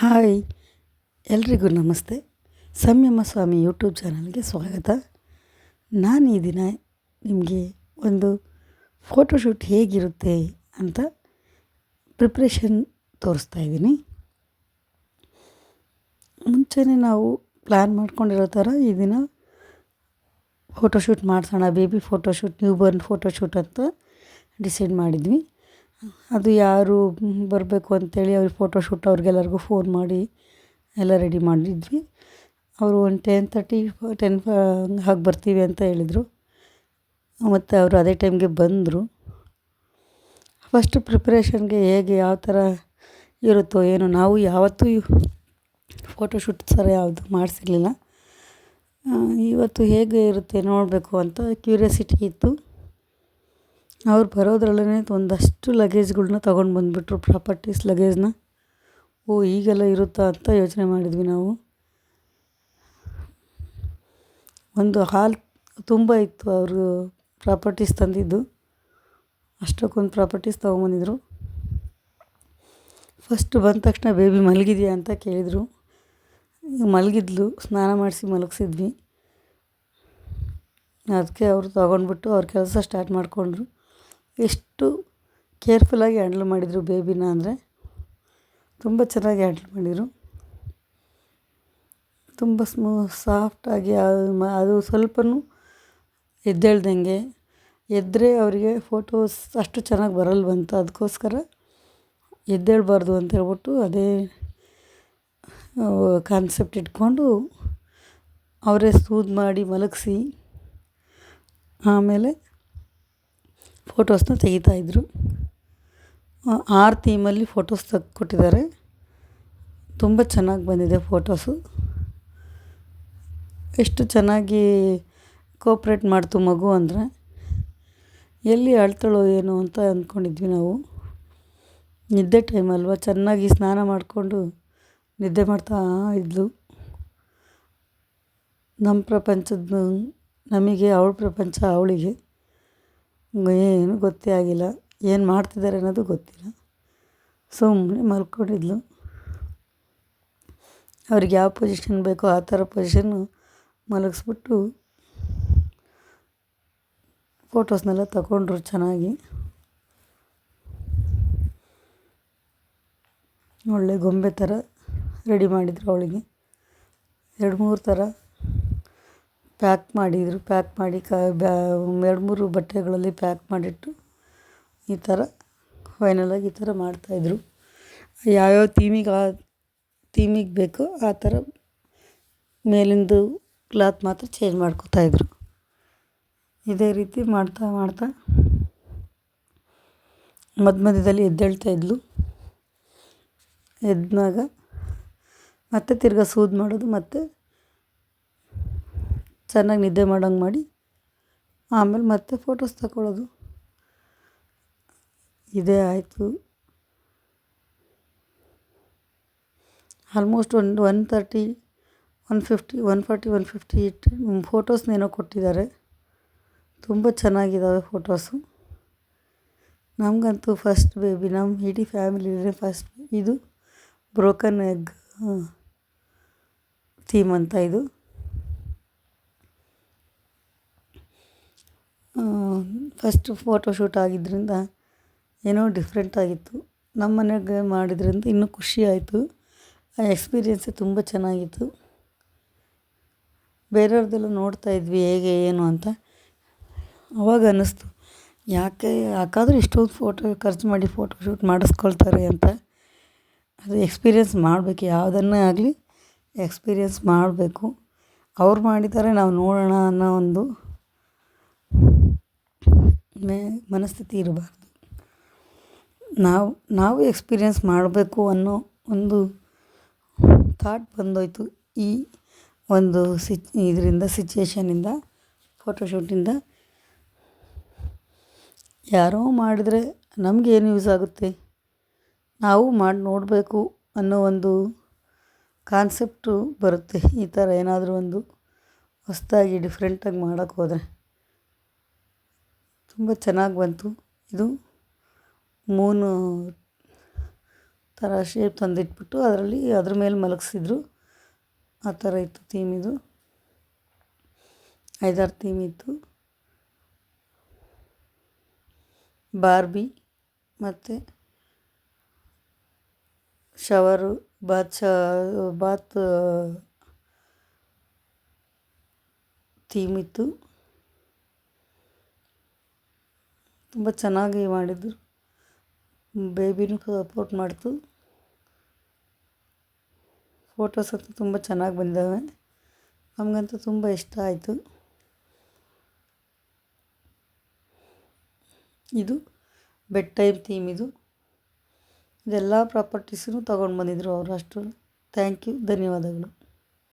Hi ಎಲ್ರಿಗೂ ನಮಸ್ತೆ. ಸಂಯಮ ಸ್ವಾಮಿ ಯೂಟ್ಯೂಬ್ ಚಾನಲ್ಗೆ ಸ್ವಾಗತ. ನಾನು ಈ ದಿನ ನಿಮಗೆ ಒಂದು ಫೋಟೋಶೂಟ್ ಹೇಗಿರುತ್ತೆ ಅಂತ ಪ್ರಿಪ್ರೇಷನ್ ತೋರಿಸ್ತಾ ಇದ್ದೀನಿ. ಮುಂಚೆನೇ ನಾವು ಪ್ಲ್ಯಾನ್ ಮಾಡ್ಕೊಂಡಿರೋ ಥರ ಈ ದಿನ ಫೋಟೋಶೂಟ್ ಮಾಡಿಸೋಣ, baby photoshoot, newborn photoshoot ಅಂತ ಡಿಸೈಡ್ ಮಾಡಿದ್ವಿ. ಅದು ಯಾರು ಬರಬೇಕು ಅಂತೇಳಿ ಅವ್ರಿಗೆ ಫೋಟೋಶೂಟ್ ಅವ್ರಿಗೆಲ್ಲರಿಗೂ ಫೋನ್ ಮಾಡಿ ಎಲ್ಲ ರೆಡಿ ಮಾಡಿದ್ವಿ. ಅವರು ಒಂದು 10 ಹಾಗೆ ಬರ್ತೀವಿ ಅಂತ ಹೇಳಿದರು. ಮತ್ತು ಅವರು ಅದೇ ಟೈಮ್ಗೆ ಬಂದರು. ಫಸ್ಟು ಪ್ರಿಪ್ರೇಷನ್ಗೆ ಹೇಗೆ ಯಾವ ಥರ ಇರುತ್ತೋ ಏನೋ, ನಾವು ಯಾವತ್ತೂ ಫೋಟೋಶೂಟ್ ಥರ ಯಾವುದು ಮಾಡಿಸಿರ್ಲಿಲ್ಲ. ಇವತ್ತು ಹೇಗೆ ಇರುತ್ತೆ ನೋಡಬೇಕು ಅಂತ ಕ್ಯೂರಿಯಾಸಿಟಿ ಇತ್ತು. ಅವ್ರು ಬರೋದ್ರಲ್ಲೇ ಒಂದಷ್ಟು ಲಗೇಜ್ಗಳ್ನ ತೊಗೊಂಡು ಬಂದುಬಿಟ್ರು, ಪ್ರಾಪರ್ಟೀಸ್ ಲಗೇಜ್ನ. ಈಗೆಲ್ಲ ಇರುತ್ತಾ ಅಂತ ಯೋಚನೆ ಮಾಡಿದ್ವಿ ನಾವು. ಒಂದು ಹಾಲ್ ತುಂಬ ಇತ್ತು ಅವರು ಪ್ರಾಪರ್ಟೀಸ್ ತಂದಿದ್ದು. ಅಷ್ಟಕ್ಕೊಂದು ಪ್ರಾಪರ್ಟೀಸ್ ತೊಗೊಂಬಂದಿದ್ರು. ಫಸ್ಟ್ ಬಂದ ತಕ್ಷಣ ಬೇಬಿ ಮಲಗಿದೆಯಾ ಅಂತ ಕೇಳಿದರು. ಮಲಗಿದ್ಲು, ಸ್ನಾನ ಮಾಡಿಸಿ ಮಲಗಿಸಿದ್ವಿ. ಅದಕ್ಕೆ ಅವರು ತೊಗೊಂಡ್ಬಿಟ್ಟು ಅವ್ರ ಕೆಲಸ ಸ್ಟಾರ್ಟ್ ಮಾಡಿಕೊಂಡ್ರು. ಎಷ್ಟು ಕೇರ್ಫುಲ್ಲಾಗಿ ಹ್ಯಾಂಡಲ್ ಮಾಡಿದರು ಬೇಬಿನ ಅಂದರೆ ತುಂಬ ಚೆನ್ನಾಗಿ ಹ್ಯಾಂಡಲ್ ಮಾಡಿದರು. ತುಂಬ ಸಾಫ್ಟಾಗಿ ಅದು ಸ್ವಲ್ಪನೂ ಎದ್ದೇಳ್ದಂಗೆ. ಎದ್ದರೆ ಅವರಿಗೆ ಫೋಟೋಸ್ ಅಷ್ಟು ಚೆನ್ನಾಗಿ ಬರಲ್ವಂತ, ಅದಕ್ಕೋಸ್ಕರ ಎದ್ದೇಳಬಾರ್ದು ಅಂತ ಹೇಳ್ಬಿಟ್ಟು ಅದೇ ಕಾನ್ಸೆಪ್ಟ್ ಇಟ್ಕೊಂಡು ಅವರೇ ಸೂದ್ ಮಾಡಿ ಮಲಗಿಸಿ ಆಮೇಲೆ ಫೋಟೋಸ್ನ ತೆಗಿತಾಯಿದ್ರು. 6 ಥೀಮಲ್ಲಿ ಫೋಟೋಸ್ ತೆಗೆದುಕೊಟ್ಟಿದ್ದಾರೆ. ತುಂಬ ಚೆನ್ನಾಗಿ ಬಂದಿದೆ ಫೋಟೋಸು. ಎಷ್ಟು ಚೆನ್ನಾಗಿ ಕೋಪ್ರೇಟ್ ಮಾಡ್ತು ಮಗು ಅಂದರೆ, ಎಲ್ಲಿ ಅಳ್ತಾಳೋ ಏನೋ ಅಂತ ಅಂದ್ಕೊಂಡಿದ್ವಿ ನಾವು. ನಿದ್ದೆ ಟೈಮ್ ಅಲ್ವಾ, ಚೆನ್ನಾಗಿ ಸ್ನಾನ ಮಾಡಿಕೊಂಡು ನಿದ್ದೆ ಮಾಡ್ತಾ ಇದ್ಲು. ನಮ್ಮ ಪ್ರಪಂಚದ ನಮಗೆ, ಅವಳ ಪ್ರಪಂಚ ಅವಳಿಗೆ. ಏನು ಗೊತ್ತೇ ಆಗಿಲ್ಲ, ಏನು ಮಾಡ್ತಿದ್ದಾರೆ ಅನ್ನೋದು ಗೊತ್ತಿಲ್ಲ. ಸುಮ್ಮನೆ ಮಲ್ಕೊಂಡಿದ್ಲು. ಅವ್ರಿಗೆ ಯಾವ ಪೊಸಿಷನ್ ಬೇಕೋ ಆ ಥರ ಪೊಸಿಷನ್ನು ಮಲಗಿಸ್ಬಿಟ್ಟು ಫೋಟೋಸ್ನೆಲ್ಲ ತಗೊಂಡ್ರು ಚೆನ್ನಾಗಿ. ಒಳ್ಳೆ ಗೊಂಬೆ ಥರ ರೆಡಿ ಮಾಡಿದರು ಅವಳಿಗೆ. 2-3 ಥರ ಪ್ಯಾಕ್ ಮಾಡಿದರು. ಪ್ಯಾಕ್ ಮಾಡಿ 2-3 ಬಟ್ಟೆಗಳಲ್ಲಿ ಪ್ಯಾಕ್ ಮಾಡಿಟ್ಟು ಈ ಥರ ಫೈನಲಾಗಿ ಈ ಥರ ಮಾಡ್ತಾಯಿದ್ರು. ಯಾವ್ಯಾವ ಥೀಮಿಗೆ ಬೇಕೋ ಆ ಥರ ಮೇಲಿಂದು ಕ್ಲಾತ್ ಮಾತ್ರ ಚೇಂಜ್ ಮಾಡ್ಕೋತಾಯಿದ್ರು. ಇದೇ ರೀತಿ ಮಾಡ್ತಾ ಮಾಡ್ತಾ ಮಧ್ಯದಲ್ಲಿ ಎದ್ದೇಳ್ತಾ ಇದ್ಲು. ಎದ್ದಾಗ ಮತ್ತೆ ತಿರ್ಗಾ ಸೂದ್ ಮಾಡೋದು, ಮತ್ತು ಚೆನ್ನಾಗಿ ನಿದ್ದೆ ಮಾಡೋಂಗೆ ಮಾಡಿ ಆಮೇಲೆ ಮತ್ತೆ ಫೋಟೋಸ್ ತಗೊಳ್ಳೋದು. ಇದೇ ಆಯಿತು. ಆಲ್ಮೋಸ್ಟ್ ಒಂದು 130, 150, 140, 150 ಫೋಟೋಸ್ನೇನೋ ಕೊಟ್ಟಿದ್ದಾರೆ. ತುಂಬ ಚೆನ್ನಾಗಿದ್ದಾವೆ ಫೋಟೋಸು. ನಮಗಂತೂ ಫಸ್ಟ್ ಬೇಬಿ, ನಮ್ಮ ಇಡೀ ಫ್ಯಾಮಿಲಿಯೇ ಫಸ್ಟ್. ಇದು ಬ್ರೋಕನ್ ಎಗ್ ಥೀಮ್ ಅಂತ ಇದು. ಫಸ್ಟ್ ಫೋಟೋಶೂಟ್ ಆಗಿದ್ದರಿಂದ ಏನೋ ಡಿಫ್ರೆಂಟ್ ಆಗಿತ್ತು. ನಮ್ಮ ಮನೆಗೆ ಮಾಡಿದ್ರಿಂದ ಇನ್ನೂ ಖುಷಿ ಆಯಿತು. ಆ ಎಕ್ಸ್ಪೀರಿಯೆನ್ಸೇ ತುಂಬ ಚೆನ್ನಾಗಿತ್ತು. ಬೇರೆಯವ್ರದ್ದೆಲ್ಲ ನೋಡ್ತಾಯಿದ್ವಿ ಹೇಗೆ ಏನು ಅಂತ. ಅವಾಗ ಅನ್ನಿಸ್ತು, ಯಾಕಾದರೂ ಇಷ್ಟೊಂದು ಫೋಟೋ ಖರ್ಚು ಮಾಡಿ ಫೋಟೋಶೂಟ್ ಮಾಡಿಸ್ಕೊಳ್ತಾರೆ ಅಂತ. ಅದು ಎಕ್ಸ್ಪೀರಿಯೆನ್ಸ್ ಮಾಡಬೇಕು, ಯಾವುದನ್ನೇ ಆಗಲಿ ಎಕ್ಸ್ಪೀರಿಯೆನ್ಸ್ ಮಾಡಬೇಕು. ಅವ್ರು ಮಾಡಿದ್ದಾರೆ ನಾವು ನೋಡೋಣ ಅನ್ನೋ ಒಂದು ಮನಸ್ಥಿತಿ ಇರಬಾರ್ದು. ನಾವು ಎಕ್ಸ್ಪೀರಿಯೆನ್ಸ್ ಮಾಡಬೇಕು ಅನ್ನೋ ಒಂದು ಥಾಟ್ ಬಂದೋಯ್ತು ಈ ಒಂದು ಇದರಿಂದ, ಸಿಚುಯೇಷನಿಂದ, ಫೋಟೋಶೂಟಿಂದ. ಯಾರೋ ಮಾಡಿದರೆ ನಮಗೇನು ಯೂಸ್ ಆಗುತ್ತೆ, ನಾವು ಮಾಡಿ ನೋಡಬೇಕು ಅನ್ನೋ ಒಂದು ಕಾನ್ಸೆಪ್ಟು ಬರುತ್ತೆ. ಈ ಥರ ಏನಾದರೂ ಒಂದು ಹೊಸದಾಗಿ ಡಿಫ್ರೆಂಟಾಗಿ ಮಾಡೋಕ್ಕೆ ಹೋದರೆ ತುಂಬ ಚೆನ್ನಾಗಿ ಬಂತು. ಇದು ಮೂನು ಥರ ಶೇಪ್ ತಂದಿಟ್ಬಿಟ್ಟು ಅದರಲ್ಲಿ ಅದ್ರ ಮೇಲೆ ಮಲಗಿಸಿದ್ರು. ಆ ಥರ ಇತ್ತು ಥೀಮ್ ಇದು. 5-6 ಥೀಮ್ ಇತ್ತು. ಬಾರ್ಬಿ ಮತ್ತು ಶವರು, ಬಾತ್ ಥೀಮ್ ಇತ್ತು. ತುಂಬ ಚೆನ್ನಾಗಿ ಮಾಡಿದ್ರು. ಬೇಬಿನೂ ಸಪೋರ್ಟ್ ಮಾಡ್ತು. ಫೋಟೋಸ್ ಅಂತೂ ತುಂಬ ಚೆನ್ನಾಗಿ ಬಂದಿದ್ದಾವೆ. ನಮಗಂತೂ ತುಂಬ ಇಷ್ಟ ಆಯಿತು. ಇದು ಬೆಡ್ ಟೈಮ್ ಥೀಮ್ ಇದು. ಇದೆಲ್ಲ ಪ್ರಾಪರ್ಟೀಸನ್ನು ತೊಗೊಂಡು ಬಂದಿದ್ದರು ಅವರು ಅಷ್ಟು. ಥ್ಯಾಂಕ್ ಯು, ಧನ್ಯವಾದಗಳು.